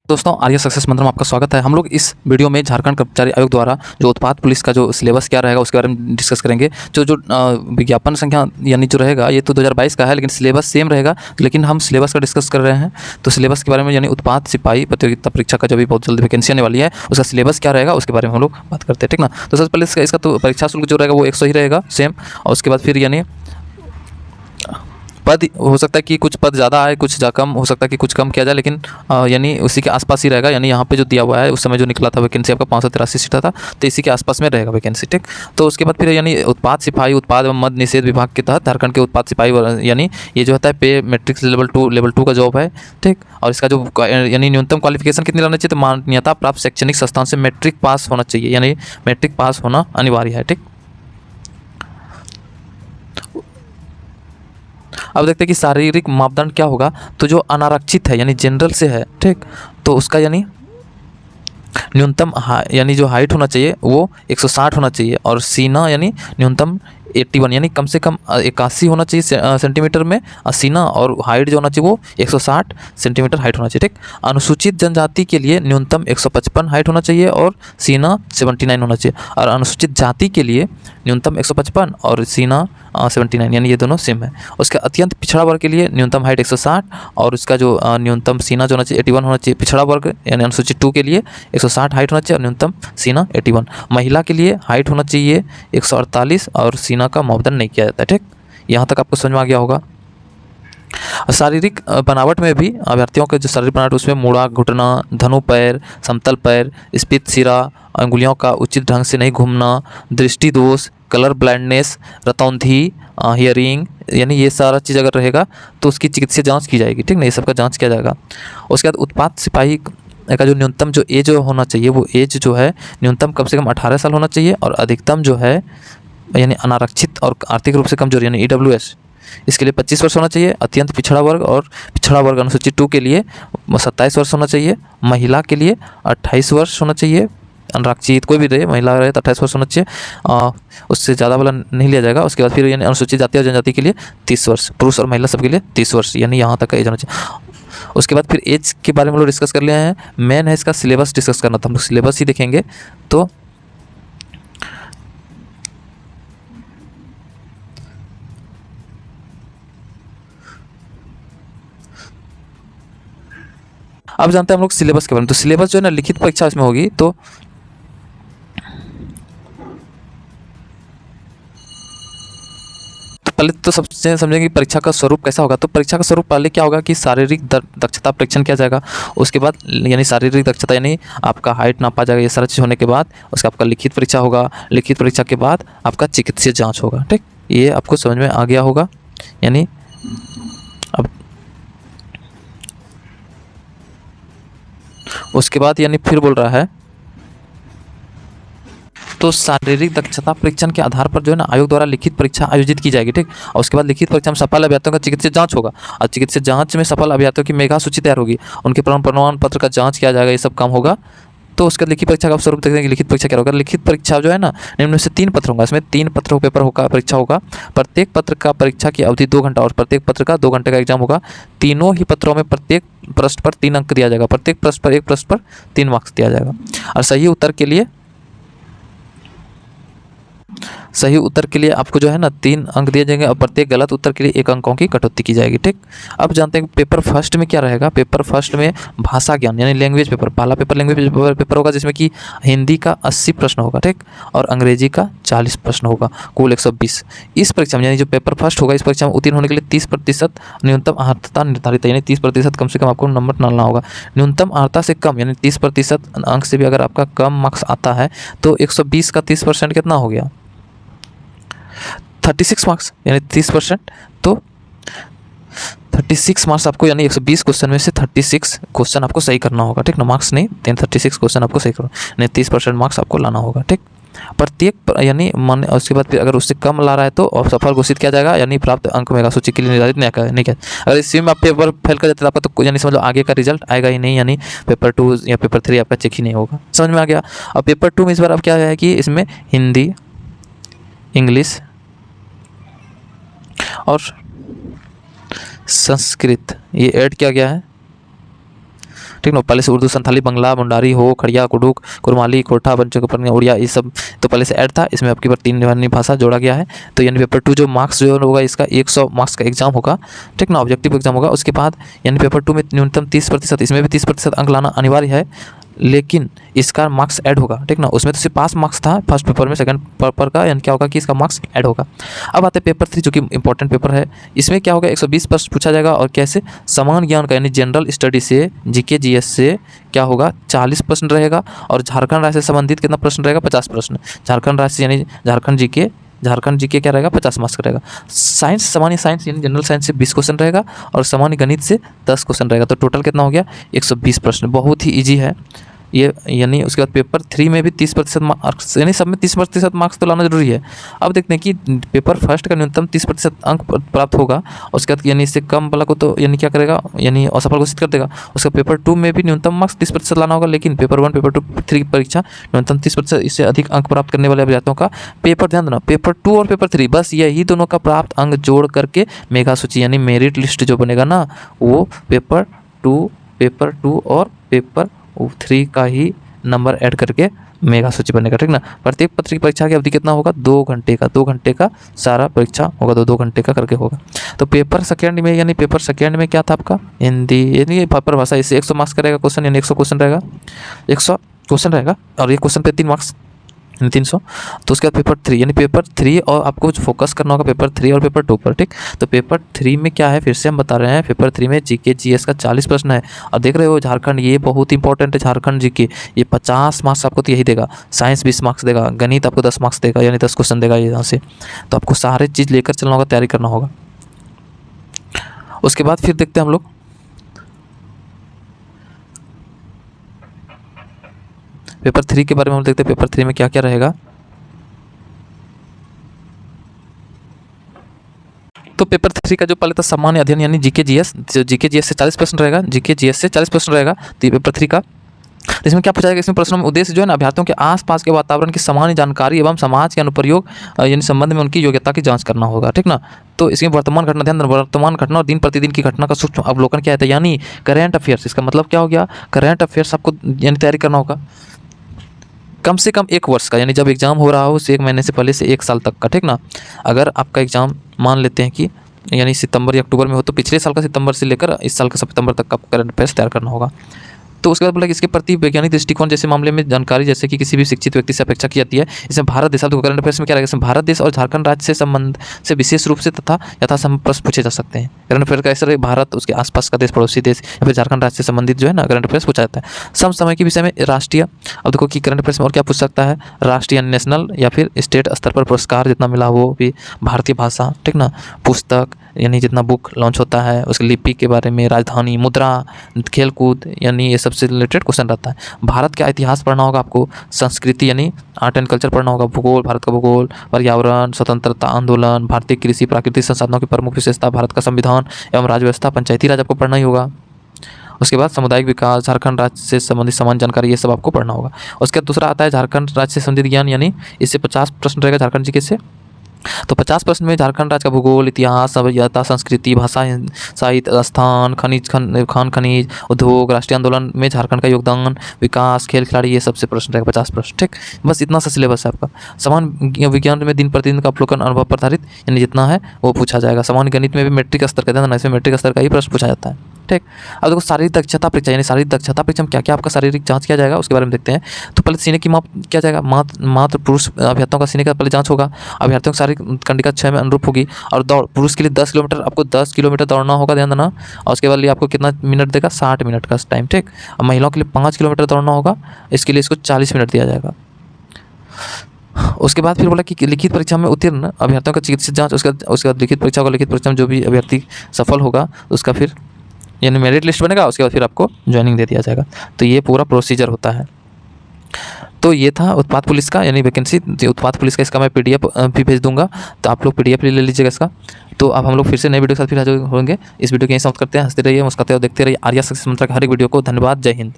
दोस्तों आर्य सक्सेस मंत्र में आपका स्वागत है। हम लोग इस वीडियो में झारखंड कर्मचारी आयोग द्वारा जो उत्पाद पुलिस का जो सिलेबस क्या रहेगा उसके बारे में डिस्कस करेंगे। जो विज्ञापन संख्या यानी जो रहेगा ये तो 2022 का है, लेकिन सिलेबस सेम रहेगा। लेकिन हम सिलेबस का डिस्कस कर रहे हैं तो सिलेबस के बारे में यानी उत्पाद सिपाही प्रतियोगिता परीक्षा का जो भी बहुत जल्दी वैकेंसी आने वाली है उसका सिलेबस क्या रहेगा उसके बारे में हम लोग बात करते हैं, ठीक ना। तो सबसे पहले इसका तो परीक्षा शुल्क जो रहेगा वो 100 ही रहेगा सेम। और उसके बाद फिर यानी पद हो सकता है कि कुछ पद ज़्यादा आए, कुछ कम हो सकता है कि कुछ कम किया जाए, लेकिन यानी उसी के आसपास ही रहेगा। यानी यहाँ पे जो दिया हुआ है उस समय जो निकला था वैकेंसी आपका 583 सीटा था, तो इसी के आसपास में रहेगा वैकेंसी, ठीक। तो उसके बाद फिर यानी उत्पाद सिपाही उत्पाद एवं मद्य निषेध विभाग के तहत झारखंड के उत्पाद सिपाही यानी ये जो होता है पे मैट्रिक्स लेवल 2 का जॉब है, ठीक। और इसका जो यानी न्यूनतम क्वालिफिकेशन कितनी रहना चाहिए, तो मान्यता प्राप्त शैक्षणिक संस्थान से मैट्रिक पास होना चाहिए, यानी मैट्रिक पास होना अनिवार्य है, ठीक। अब देखते हैं कि शारीरिक मापदंड क्या होगा। तो जो अनारक्षित है यानी जनरल से है, ठीक, तो उसका यानी न्यूनतम यानी जो हाइट होना चाहिए वो 160 होना चाहिए, और सीना यानी न्यूनतम 81 यानी कम से कम 81 होना चाहिए सेंटीमीटर में सीना, और हाइट जो होना चाहिए वो 160 सेंटीमीटर हाइट होना चाहिए, ठीक। अनुसूचित जनजाति के लिए न्यूनतम 155 हाइट होना चाहिए और सीना 79 होना चाहिए, और अनुसूचित जाति के लिए न्यूनतम 155 और सीना 79 यानी ये दोनों सेम है। उसके अत्यंत पिछड़ा वर्ग के लिए न्यूनतम हाइट 160 और उसका जो न्यूनतम सीना जो होना चाहिए 81 होना चाहिए। पिछड़ा वर्ग यानी अनुसूचित 2 के लिए 160 हाइट होना चाहिए और न्यूनतम सीना 81। महिला के लिए हाइट होना चाहिए 148 और सीना का मापदंड नहीं किया जाता है, ठीक। यहाँ तक आपको समझ में आ गया होगा। शारीरिक बनावट में भी अभ्यर्थियों के जो शारीरिक बनावट उसमें मुड़ा, घुटना, धनु पैर, समतल पैर, स्फीत सिरा, अंगुलियों का उचित ढंग से नहीं घूमना, दृष्टि दोष, कलर ब्लाइंडनेस, रतौंधी, हियरिंग, यानी ये सारा चीज़ अगर रहेगा तो उसकी चिकित्सीय जांच की जाएगी, ठीक ना। ये सब का जांच किया जाएगा। उसके बाद उत्पाद सिपाही का जो न्यूनतम जो एज होना चाहिए वो एज जो है न्यूनतम कम से कम 18 साल होना चाहिए, और अधिकतम जो है यानी अनारक्षित और आर्थिक रूप से कमजोर यानी EWS इसके लिए 25 वर्ष होना चाहिए। अत्यंत पिछड़ा वर्ग और पिछड़ा वर्ग अनुसूचित 2 के लिए 27 वर्ष होना चाहिए। महिला के लिए 28 वर्ष होना चाहिए। अनारक्षित कोई भी रहे, महिला रहे तो 28 वर्ष होना चाहिए, उससे ज़्यादा वाला नहीं लिया जाएगा। उसके बाद फिर यानी अनुसूचित जाति और जनजाति के लिए 30 वर्ष, पुरुष और महिला सबके लिए 30 वर्ष, यानी यहाँ तक का एज होना चाहिए। उसके बाद फिर एज के बारे में हम लोग डिस्कस कर लिए हैं। मेन है इसका सिलेबस डिस्कस करना, तो हम लोग सिलेबस ही देखेंगे। तो अब जानते हैं हम लोग सिलेबस के बारे में। तो सिलेबस जो है ना लिखित परीक्षा इसमें होगी। तो पहले तो सबसे समझेंगे परीक्षा का स्वरूप कैसा होगा। तो परीक्षा का स्वरूप पहले क्या होगा कि शारीरिक दक्षता परीक्षण किया जाएगा। उसके बाद यानी शारीरिक दक्षता यानी आपका हाइट नापा जाएगा। ये सारा चीज़ होने के बाद उसका आपका लिखित परीक्षा होगा। लिखित परीक्षा के बाद आपका चिकित्सीय जाँच होगा, ठीक। ये आपको समझ में आ गया होगा। यानी अब उसके बाद यानी फिर बोल रहा है तो शारीरिक दक्षता परीक्षण के आधार पर जो है ना आयोग द्वारा लिखित परीक्षा आयोजित की जाएगी, ठीक। और उसके बाद लिखित परीक्षा में सफल अभ्यर्थियों का चिकित्सीय जांच होगा, और चिकित्सीय जांच में सफल अभ्यर्थियों की मेगा सूची तैयार होगी, उनके प्रमाण पत्र का जांच किया जाएगा, ये सब काम होगा। तो उसके लिखित परीक्षा का स्वरूप देखते हैं कि लिखित परीक्षा क्या होगा। लिखित परीक्षा जो है ना निम्न में से 3 पत्र होगा। इसमें 3 पत्र पेपर होगा, परीक्षा होगा। प्रत्येक पत्र का परीक्षा की अवधि 2 घंटा और प्रत्येक पत्र का 2 घंटे का एग्जाम होगा। तीनों ही पत्रों में प्रत्येक प्रश्न पर 3 अंक दिया जाएगा। प्रत्येक प्रश्न पर 1 प्रश्न पर 3 मार्क्स दिया जाएगा, और सही उत्तर के लिए आपको जो है ना 3 अंक दिए जाएंगे, और प्रत्येक गलत उत्तर के लिए 1 अंकों की कटौती की जाएगी, ठीक। अब जानते हैं पेपर फर्स्ट में क्या रहेगा। पेपर फर्स्ट में भाषा ज्ञान यानी लैंग्वेज पेपर, पहला पेपर लैंग्वेज पेपर होगा, जिसमें कि हिंदी का 80 प्रश्न होगा, ठीक, और अंग्रेजी का 40 प्रश्न होगा, कुल 120। इस परीक्षा में यानी जो पेपर फर्स्ट होगा इस परीक्षा में उत्तीर्ण होने के लिए 30% न्यूनतम अर्हता निर्धारित है, यानी 30% कम से कम आपको नंबर डालना होगा। न्यूनतम अर्हता से कम यानी 30% अंक से भी अगर आपका कम मार्क्स आता है तो 120 का 30% कितना हो गया, 36 मार्क्स, यानी 30%। तो 36 मार्क्स आपको यानी 120 क्वेश्चन में से 36 क्वेश्चन आपको सही करना होगा, ठीक ना। मार्क्स नहीं, 36 क्वेश्चन आपको सही करना, नहीं 30% मार्क्स आपको लाना होगा, ठीक। प्रत्येक यानी मन उसके बाद फिर अगर उससे कम ला रहा है तो असफल घोषित किया जाएगा, यानी प्राप्त अंक मेगा सूची के लिए निर्धारित नहीं किया। अगर इसी में आप पेपर फेल कर जाते हैं तो आपका तो यानी समझ लो आगे का रिजल्ट आएगा ही नहीं, यानी पेपर 2 या पेपर 3 आपका चेक ही नहीं होगा। समझ में आ गया। अब पेपर 2 में इस बार अब क्या है कि इसमें हिंदी, इंग्लिश और संस्कृत ये ऐड किया गया है। ठीक ना। पहले से उर्दू, संथाली, बंगला, मुंडारी, हो, खड़िया, कुडुक, कुरमाली, कोठा, पंचकपन, उड़िया, ये सब तो पहले से ऐड था। इसमें आपकी बार 3 अन्य भाषा जोड़ा गया है। तो यानी पेपर 2 जो मार्क्स जो होगा इसका 100 मार्क्स का एग्जाम होगा, ठीक ना, ऑब्जेक्टिव एग्जाम होगा। उसके बाद यानी पेपर 2 में न्यूनतम 30%, इसमें भी 30% अंक लाना अनिवार्य है, लेकिन इसका मार्क्स ऐड होगा, ठीक ना। उसमें तो सिर्फ पास मार्क्स था फर्स्ट पेपर में, सेकंड पेपर का यानी क्या होगा कि इसका मार्क्स ऐड होगा। अब आते हैं पेपर 3 जो कि इंपॉर्टेंट पेपर है। इसमें क्या होगा 120 प्रश्न पूछा जाएगा, और कैसे समान ज्ञान का यानी जनरल स्टडी से, जीके जीएस से क्या होगा 40 प्रश्न रहेगा, और झारखंड राज्य से संबंधित कितना प्रश्न रहेगा 50 प्रश्न। झारखंड राज्य यानी झारखंड जीके क्या रहेगा 50 मार्क्स का रहेगा। साइंस, सामान्य साइंस यानी जनरल साइंस से 20 क्वेश्चन रहेगा, और सामान्य गणित से 10 क्वेश्चन रहेगा। तो टोटल कितना हो गया 120 प्रश्न। बहुत ही ईजी है ये। यानी उसके बाद पेपर 3 में भी 30% मार्क्स, यानी सब में 30% मार्क्स तो लाना जरूरी है। अब देखते हैं कि पेपर फर्स्ट का न्यूनतम 30% अंक प्राप्त होगा, उसके बाद यानी इससे कम वाला को तो यानी क्या करेगा, यानी असफल घोषित कर देगा। उसका पेपर 2 में भी न्यूनतम मार्क्स 30% लाना होगा, लेकिन पेपर 1, पेपर 2, 3 की परीक्षा न्यूनतम 30%, इससे अधिक अंक प्राप्त करने वाले अभ्यर्थियों का पेपर, ध्यान देना, पेपर 2 और पेपर 3 बस यही दोनों का प्राप्त अंक जोड़ करके मेगा सूची यानी मेरिट लिस्ट जो बनेगा ना, वो पेपर 2 और पेपर 3 का ही नंबर ऐड करके मेगा सूची बनेगा, ठीक ना। प्रत्येक पत्र की परीक्षा की अवधि कितना होगा 2 घंटे का, 2 घंटे का सारा परीक्षा होगा, तो 2 घंटे का करके होगा। तो पेपर सेकेंड में यानी पेपर सेकेंड में क्या था आपका हिंदी यानी पेपर भाषा, इससे 100 मार्क्स का रहेगा क्वेश्चन, यानी 100 क्वेश्चन रहेगा, 100 क्वेश्चन रहेगा, और एक क्वेश्चन पे 3 मार्क्स 300। तो उसके बाद पेपर 3 यानी पेपर 3 और आपको फोकस करना होगा पेपर 3 और पेपर 2 पर, ठीक। तो पेपर 3 में क्या है फिर से हम बता रहे हैं, पेपर 3 में जीके जीएस का 40 प्रश्न है, और देख रहे हो झारखंड ये बहुत इंपॉर्टेंट है, झारखंड जीके ये 50 मार्क्स आपको तो यही देगा, साइंस 20 मार्क्स देगा, गणित आपको 10 मार्क्स देगा, यानी 10 क्वेश्चन देगा यहाँ से। तो आपको सारे चीज़ लेकर चलना होगा, तैयारी करना होगा। उसके बाद फिर देखते हैं हम लोग पेपर 3 के बारे में। हम देखते हैं पेपर 3 में क्या क्या रहेगा। तो पेपर 3 का जो पहले था सामान्य अध्ययन यानी जीके जीएस, जो जीके जीएस से 40 प्रश्न रहेगा, जीके जीएस से 40 प्रश्न रहेगा। तो ये पेपर 3 का इसमें क्या पूछा जाएगा, इसमें प्रश्नों में उद्देश्य जो है ना अभ्यर्थियों के आसपास के वातावरण की सामान्य जानकारी एवं समाज के अनुप्रयोग यानी संबंध में उनकी योग्यता की जांच करना होगा, ठीक ना। तो इसमें वर्तमान घटना, ध्यान देना, वर्तमान घटना और दिन प्रतिदिन की घटना का सूक्ष्म अवलोकन क्या है, यानी करेंट अफेयर्स। इसका मतलब क्या हो गया, करेंट अफेयर्स आपको यानी तैयारी करना होगा कम से कम 1 वर्ष का, यानी जब एग्जाम हो रहा हो उससे 1 महीने से पहले से 1 साल तक का, ठीक ना। अगर आपका एग्जाम मान लेते हैं कि यानी सितंबर या अक्टूबर में हो, तो पिछले साल का सितंबर से लेकर इस साल का सितंबर तक का करंट अफेयर्स तैयार करना होगा। तो उसके बाद बोला कि इसके प्रति वैज्ञानिक दृष्टिकोण जैसे मामले में जानकारी जैसे कि किसी भी शिक्षित व्यक्ति से अपेक्षा की जाती है। इसमें भारत देश, अब करंट अफेयर्स में क्या रहेगा, इसमें भारत देश और झारखंड राज्य से संबंध से विशेष रूप से तथा यथासंभव प्रश्न पूछे जा सकते हैं। करंट अफेयर का ऐसा रहे, भारत, उसके आसपास का देश, पड़ोसी देश या फिर झारखंड राज्य से संबंधित जो है ना करंट अफेयर्स पूछा जाता है। समसामयिक के विषय में राष्ट्रीय, अब देखो कि करंट अफेयर्स में और क्या पूछ सकता है, राष्ट्रीय, नेशनल या फिर स्टेट स्तर पर पुरस्कार जितना मिला वो भी, भारतीय भाषा, ठीक ना, पुस्तक यानी जितना बुक लॉन्च होता है उसकी लिपि के बारे में, राजधानी, मुद्रा, खेलकूद यानी ये सबसे रिलेटेड क्वेश्चन रहता है। भारत का इतिहास पढ़ना होगा आपको, संस्कृति यानी आर्ट एंड कल्चर पढ़ना होगा, भूगोल, भारत का भूगोल, पर्यावरण, स्वतंत्रता आंदोलन, भारतीय कृषि, प्राकृतिक संसाधनों की प्रमुख विशेषता, भारत का संविधान एवं राज्य व्यवस्था, पंचायती राज आपको पढ़ना ही होगा। उसके बाद सामुदायिक विकास, झारखंड राज्य से संबंधित समान जानकारी, ये सब आपको पढ़ना होगा। उसके बाद दूसरा आता है झारखंड राज्य से संबंधित ज्ञान, यानी इससे 50 प्रश्न रहेगा झारखंड जी के से। तो 50 प्रश्न में झारखंड राज्य का भूगोल, इतिहास, सभ्यता, संस्कृति, भाषा, साहित्य, स्थान, खान खनिज, उद्योग, राष्ट्रीय आंदोलन में झारखंड का योगदान, विकास, खेल खिलाड़ी, ये सबसे प्रश्न रहेगा 50 प्रश्न, ठीक। बस इतना सा सिलेबस है आपका। सामान्य विज्ञान में दिन प्रतिदिन का अवलोकन, अनुभव पर आधारित यानी जितना है वो पूछा जाएगा। सामान्य गणित में भी मैट्रिक स्तर का, ध्यान, इसमें मैट्रिक स्तर का ही प्रश्न पूछा जाता है, ठीक। अब देखो शारीरिक दक्षता परीक्षा, यानी शारीरिक दक्षता परीक्षा में क्या क्या आपका शारीरिक जांच किया जाएगा उसके बारे में देखते हैं। तो पहले सीने की माप किया जाएगा, मात्र पुरुष अभ्यर्थियों का सीने का पहले जांच होगा, अभ्यर्थियों की शारीरिक कंडिका 6 में अनुरूप होगी। और दौड़, पुरुष के लिए 10 किलोमीटर, आपको 10 किलोमीटर दौड़ना होगा, ध्यान देना। और उसके बाद आपको कितना मिनट देगा, 60 मिनट का टाइम, ठीक। और महिलाओं के लिए 5 किलोमीटर दौड़ना होगा, इसके लिए इसको 40 मिनट दिया जाएगा। उसके बाद फिर बोला कि लिखित परीक्षा में उत्तीर्ण अभ्यर्थियों का चिकित्सा जांच, उसके बाद लिखित परीक्षा होगा, लिखित परीक्षा में जो भी अभ्यर्थी सफल होगा उसका फिर यानी मेरिट लिस्ट बनेगा, उसके बाद फिर आपको ज्वाइनिंग दे दिया जाएगा। तो ये पूरा प्रोसीजर होता है। तो ये था उत्पाद पुलिस का यानी वैकेंसी, उत्पाद पुलिस का, इसका मैं PDF भी भेज दूंगा, तो आप लोग PDF ले लीजिएगा इसका। तो अब हम लोग फिर से नए वीडियो के साथ फिर हाजिर होंगे। इस वीडियो को यहीं समाप्त करते हैं। हंसते रहिए, मुस्कुराते और देखते रहिए आर्या सक्सेस मंत्र का हर एक वीडियो को। धन्यवाद, जय हिंद।